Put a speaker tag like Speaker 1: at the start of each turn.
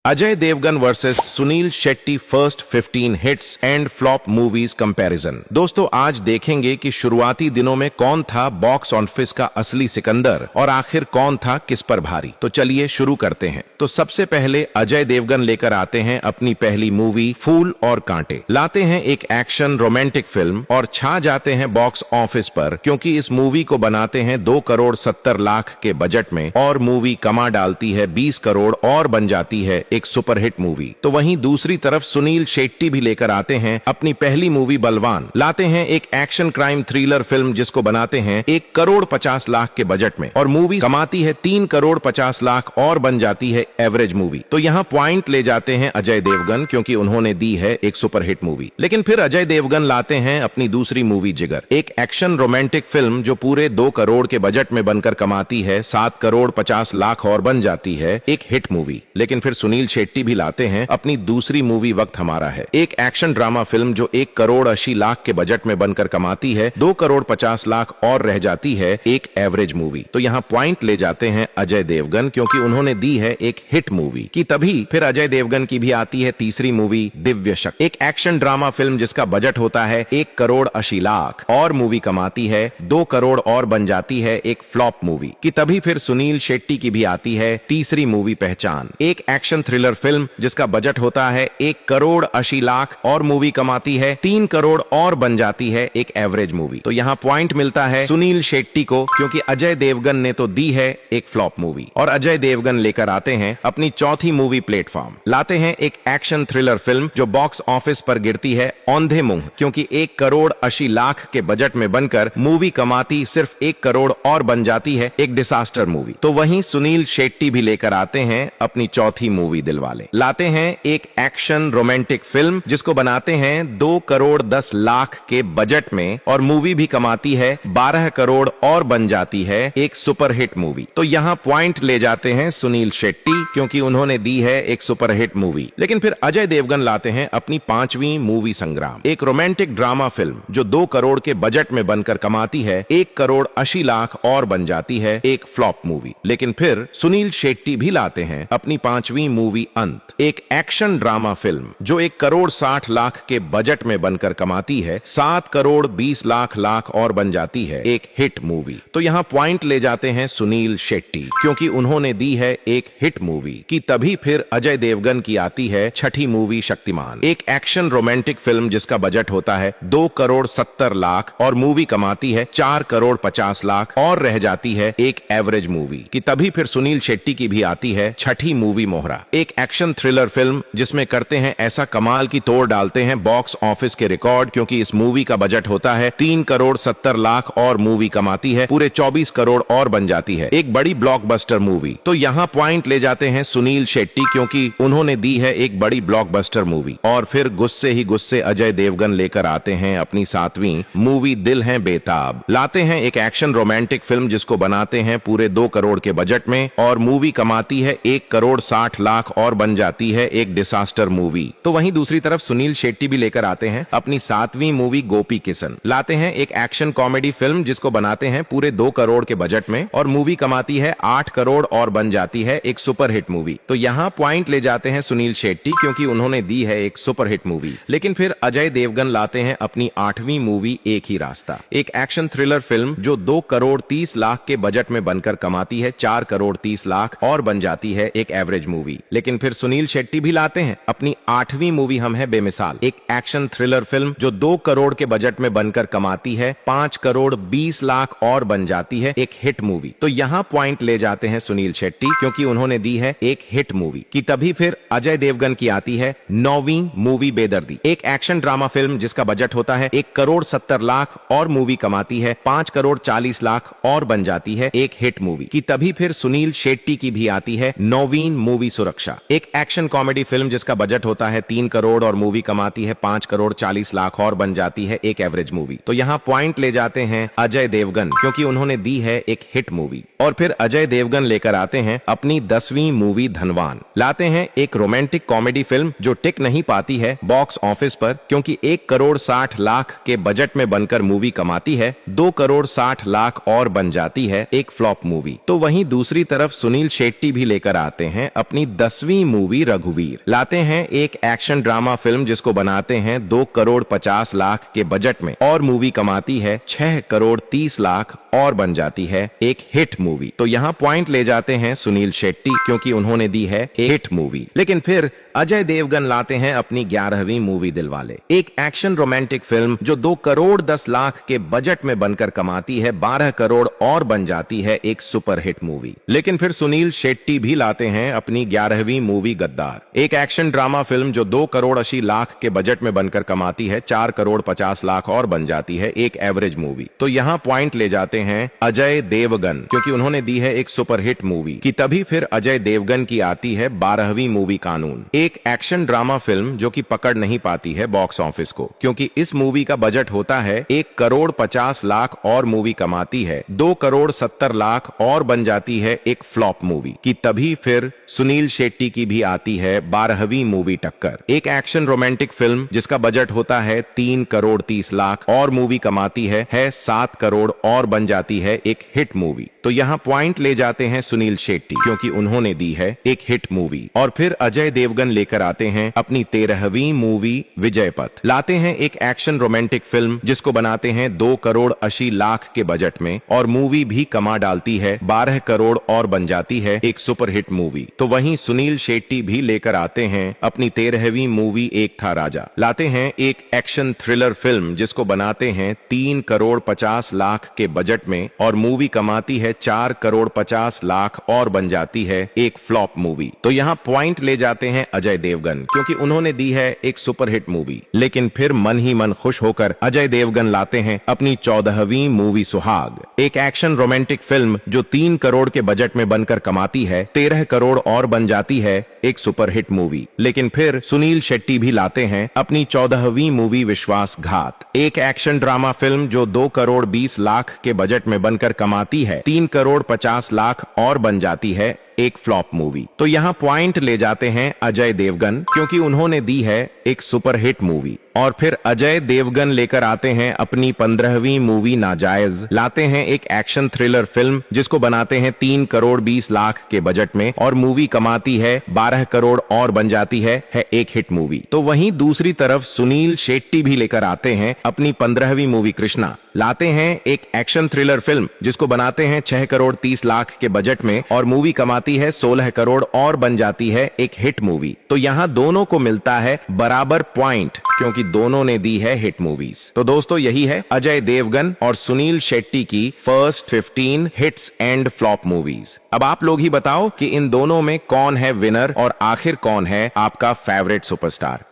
Speaker 1: Ajay Devgan versus Suniel Shetty first 15 hits and flop movies comparison. दोस्तों आज देखेंगे कि शुरुआती दिनों में कौन था बॉक्स ऑफिस का असली सिकंदर और आखिर कौन था किस पर भारी। तो चलिए शुरू करते हैं। तो सबसे पहले अजय देवगन लेकर आते हैं अपनी पहली मूवी फूल और कांटे। लाते हैं एक एक्शन रोमांटिक फिल्म और छा जाते हैं बॉक्स ऑफिस पर, क्योंकि इस मूवी को बनाते हैं 2 करोड़ 70 लाख के बजट में और मूवी कमा डालती है 20 करोड़ और बन जाती है एक सुपरहिट मूवी। तो वहीं दूसरी तरफ सुनील शेट्टी भी लेकर आते हैं अपनी पहली मूवी बलवान। लाते हैं एक एक्शन क्राइम थ्रिलर फिल्म जिसको बनाते हैं 1 करोड़ 50 लाख के बजट में और मूवी कमाती है 3 करोड़ 50 लाख और बन जाती है एवरेज मूवी। तो यहाँ पॉइंट ले जाते हैं अजय देवगन, क्योंकि उन्होंने दी है एक सुपरहिट मूवी। लेकिन फिर अजय देवगन लाते हैं अपनी दूसरी मूवी जिगर, एक एक्शन रोमांटिक फिल्म जो पूरे 2 करोड़ के बजट में बनकर कमाती है 7 करोड़ 50 लाख और बन जाती है एक हिट मूवी। लेकिन फिर सुनील शेट्टी भी लाते हैं अपनी दूसरी मूवी वक्त हमारा है, एक एक्शन ड्रामा फिल्म जो 1 करोड़ 80 लाख के बजट में बनकर कमाती है 2 करोड़ 50 लाख और रह जाती है एक एवरेज मूवी। तो यहाँ पॉइंट ले जाते हैं अजय देवगन, क्योंकि उन्होंने दी है एक हिट मूवी की। तभी फिर अजय देवगन की भी आती है तीसरी मूवी दिव्य शक्ति, एक एक्शन ड्रामा फिल्म जिसका बजट होता है 1 करोड़ 80 लाख और मूवी कमाती है 2 करोड़ और बन जाती है एक फ्लॉप मूवी की। तभी फिर सुनील शेट्टी की भी आती है तीसरी मूवी पहचान, एक एक्शन थ्रिलर फिल्म जिसका बजट होता है 1 करोड़ 80 लाख और मूवी कमाती है 3 करोड़ और बन जाती है एक एवरेज मूवी। तो यहाँ पॉइंट मिलता है सुनील शेट्टी को, क्योंकि अजय देवगन ने तो दी है एक फ्लॉप मूवी। और अजय देवगन लेकर आते हैं अपनी चौथी मूवी प्लेटफॉर्म। लाते हैं एक एक्शन थ्रिलर फिल्म जो बॉक्स ऑफिस पर गिरती है औंधे मुंह, क्योंकि 1 करोड़ 80 लाख के बजट में बनकर मूवी कमाती सिर्फ 1 करोड़ और बन जाती है एक डिसास्टर मूवी। तो वहीं सुनील शेट्टी भी लेकर आते हैं अपनी चौथी मूवी दिलवाले। लाते हैं एक एक्शन रोमांटिक फिल्म जिसको बनाते हैं 2 करोड़ 10 लाख के बजट में और मूवी भी कमाती है 12 करोड़ और बन जाती है एक सुपरहिट मूवी। तो यहाँ पॉइंट ले जाते हैं सुनील शेट्टी, क्योंकि उन्होंने दी है एक सुपरहिट मूवी। लेकिन फिर अजय देवगन लाते हैं अपनी 5वीं मूवी संग्राम, एक रोमांटिक ड्रामा फिल्म जो 2 करोड़ के बजट में बनकर कमाती है 1 करोड़ 80 लाख और बन जाती है एक फ्लॉप मूवी। लेकिन फिर सुनील शेट्टी भी लाते हैं अपनी 5वीं मूवी अंत, एक एक्शन ड्रामा फिल्म जो 1 करोड़ 60 लाख के बजट में बनकर कमाती है 7 करोड़ 20 लाख और बन जाती है एक हिट मूवी। तो यहाँ पॉइंट ले जाते हैं सुनील शेट्टी, क्योंकि उन्होंने दी है एक हिट मूवी की। तभी फिर अजय देवगन की आती है छठी मूवी शक्तिमान, एक एक्शन रोमांटिक फिल्म जिसका बजट होता है 2 करोड़ 70 लाख और मूवी कमाती है 4 करोड़ 50 लाख और रह जाती है एक एवरेज मूवी की। तभी फिर सुनील शेट्टी की भी आती है छठी मूवी मोहरा, एक एक्शन थ्रिलर फिल्म जिसमें करते हैं ऐसा कमाल की तोड़ डालते हैं बॉक्स ऑफिस के रिकॉर्ड, क्योंकि इस मूवी का बजट होता है 3 करोड़ 70 लाख और मूवी कमाती है पूरे 24 करोड़ और बन जाती है एक बड़ी ब्लॉकबस्टर मूवी। तो यहाँ पॉइंट ले जाते हैं सुनील शेट्टी, क्योंकि उन्होंने दी है एक बड़ी ब्लॉकबस्टर मूवी। और फिर गुस्से ही गुस्से अजय देवगन लेकर आते हैं अपनी 7वीं मूवी दिल है बेताब। लाते हैं एक एक्शन रोमांटिक फिल्म जिसको बनाते हैं पूरे 2 करोड़ के बजट में और मूवी कमाती है 1 करोड़ 60 लाख और बन जाती है एक डिसास्टर मूवी। तो वहीं दूसरी तरफ सुनील शेट्टी भी लेकर आते हैं अपनी 7वीं मूवी गोपी किशन। लाते हैं एक एक्शन कॉमेडी फिल्म जिसको बनाते हैं पूरे 2 करोड़ के बजट में और मूवी कमाती है 8 करोड़ और बन जाती है एक सुपरहिट मूवी। तो यहाँ पॉइंट ले जाते हैं सुनील शेट्टी, क्योंकि उन्होंने दी है एक सुपरहिट मूवी। लेकिन फिर अजय देवगन लाते हैं अपनी 8वीं मूवी एक ही रास्ता, एक एक्शन थ्रिलर फिल्म जो 2 करोड़ 30 लाख के बजट में बनकर कमाती है 4 करोड़ 30 लाख और बन जाती है एक एवरेज मूवी। लेकिन फिर सुनील शेट्टी भी लाते हैं अपनी 8वीं मूवी हम है बेमिसाल, एक एक्शन थ्रिलर फिल्म जो 2 करोड़ के बजट में बनकर कमाती है 5 करोड़ 20 लाख और बन जाती है एक हिट मूवी। तो यहाँ पॉइंट ले जाते हैं सुनील शेट्टी, क्योंकि उन्होंने दी है एक हिट मूवी की। तभी फिर अजय देवगन की आती है 9वीं मूवी बेदर्दी, एक एक्शन ड्रामा फिल्म जिसका बजट होता है 1 करोड़ 70 लाख और मूवी कमाती है 5 करोड़ 40 लाख और बन जाती है एक हिट मूवी की। तभी फिर सुनील शेट्टी की भी आती है 9वीं मूवी सुरक्षा, एक एक्शन कॉमेडी फिल्म जिसका बजट होता है 3 करोड़ और मूवी कमाती है 5 करोड़ 40 लाख और बन जाती है एक एवरेज मूवी। तो यहाँ पॉइंट ले जाते हैं अजय देवगन, क्योंकि उन्होंने दी है एक हिट मूवी। और फिर अजय देवगन लेकर आते हैं अपनी 10वीं मूवी धनवान। लाते हैं एक रोमांटिक कॉमेडी फिल्म जो टिक नहीं पाती है बॉक्स ऑफिस पर, क्योंकि 1 करोड़ 60 लाख के बजट में बनकर मूवी कमाती है 2 करोड़ 60 लाख और बन जाती है एक फ्लॉप मूवी। तो वहीं दूसरी तरफ सुनील शेट्टी भी लेकर आते हैं अपनी 10 10वीं मूवी रघुवीर। लाते हैं एक एक्शन ड्रामा फिल्म जिसको बनाते हैं 2 करोड़ 50 लाख के बजट में और मूवी कमाती है 6 करोड़ 30 लाख और बन जाती है एक हिट मूवी। तो यहाँ पॉइंट ले जाते हैं सुनील शेट्टी, क्योंकि उन्होंने दी है एक हिट मूवी। लेकिन फिर अजय देवगन लाते हैं अपनी 11वीं मूवी दिलवाले, एक एक्शन रोमांटिक फिल्म जो 2 करोड़ 10 लाख के बजट में बनकर कमाती है 12 करोड़ और बन जाती है एक सुपर हिट मूवी। लेकिन फिर सुनील शेट्टी भी लाते हैं अपनी 11वीं मूवी गद्दार, एक एक्शन ड्रामा फिल्म जो 2 करोड़ 80 लाख के बजट में बनकर कमाती है 4 करोड़ 50 लाख और बन जाती है एक एवरेज मूवी। तो यहाँ पॉइंट ले जाते हैं अजय देवगन, क्योंकि उन्होंने दी है एक सुपर हिट मूवी कि तभी फिर अजय देवगन की आती है 12वीं मूवी कानून, एक एक्शन ड्रामा फिल्म जो कि पकड़ नहीं पाती है बॉक्स ऑफिस को, क्योंकि इस मूवी का बजट होता है 1 करोड़ 50 लाख और मूवी कमाती है 2 करोड़ 70 लाख और बन जाती है एक फ्लॉप मूवी कि तभी फिर सुनील शेट्टी की भी आती है 12वीं मूवी टक्कर, एक एक्शन रोमांटिक फिल्म जिसका बजट होता है 3 करोड़ 30 लाख और मूवी कमाती है 7 करोड़ और बन जाती है एक हिट मूवी। तो यहाँ पॉइंट ले जाते हैं सुनील शेट्टी, क्योंकि उन्होंने दी है एक हिट मूवी। और फिर अजय देवगन लेकर आते हैं अपनी 13वीं मूवी विजयपथ। लाते हैं एक एक्शन रोमांटिक फिल्म जिसको बनाते हैं 2 करोड़ 80 लाख के बजट में और मूवी भी कमा डालती है 12 करोड़ और बन जाती है एक सुपर हिट मूवी। तो वहीं सुनील शेट्टी भी लेकर आते हैं अपनी 13वीं मूवी एक था राजा। लाते हैं एक एक्शन थ्रिलर फिल्म जिसको बनाते हैं 3 करोड़ 50 लाख के बजट में और मूवी कमाती है 4 करोड़ 50 लाख और बन जाती है एक फ्लॉप मूवी। तो यहाँ पॉइंट ले जाते हैं अजय देवगन, क्योंकि उन्होंने दी है एक सुपर हिट मूवी। लेकिन फिर मन ही मन खुश होकर अजय देवगन लाते हैं अपनी 14वीं मूवी सुहाग, एक एक्शन रोमांटिक फिल्म जो 3 करोड़ के बजट में बनकर कमाती है 13 करोड़ और बन जाती है एक सुपर हिट मूवी। लेकिन फिर सुनील शेट्टी भी लाते हैं अपनी 14वीं मूवी विश्वासघात, एक एक्शन ड्रामा फिल्म जो 2 करोड़ 20 लाख के बजट में बनकर कमाती है 3 करोड़ 50 लाख और बन जाती है एक फ्लॉप मूवी। तो यहाँ पॉइंट ले जाते हैं अजय देवगन, क्योंकि उन्होंने दी है एक सुपर हिट मूवी। और फिर अजय देवगन लेकर आते हैं अपनी 15वीं मूवी नाजायज। लाते हैं एक एक्शन थ्रिलर फिल्म जिसको बनाते हैं 3 करोड़ 20 लाख के बजट में और मूवी कमाती है 12 करोड़ और बन जाती है एक हिट मूवी। तो वहीं दूसरी तरफ सुनील शेट्टी भी लेकर आते हैं अपनी 15वीं मूवी कृष्णा। लाते हैं एक एक्शन थ्रिलर फिल्म जिसको बनाते हैं 6 करोड़ 30 लाख के बजट में और मूवी कमाती है 16 करोड़ और बन जाती है एक हिट मूवी। तो यहाँ दोनों को मिलता है बराबर पॉइंट, क्योंकि दोनों ने दी है हिट मूवीज। तो दोस्तों यही है अजय देवगन और सुनील शेट्टी की first 15 hits and flop movies. अब आप लोग ही बताओ कि इन दोनों में कौन है विनर और आखिर कौन है आपका फेवरेट सुपरस्टार।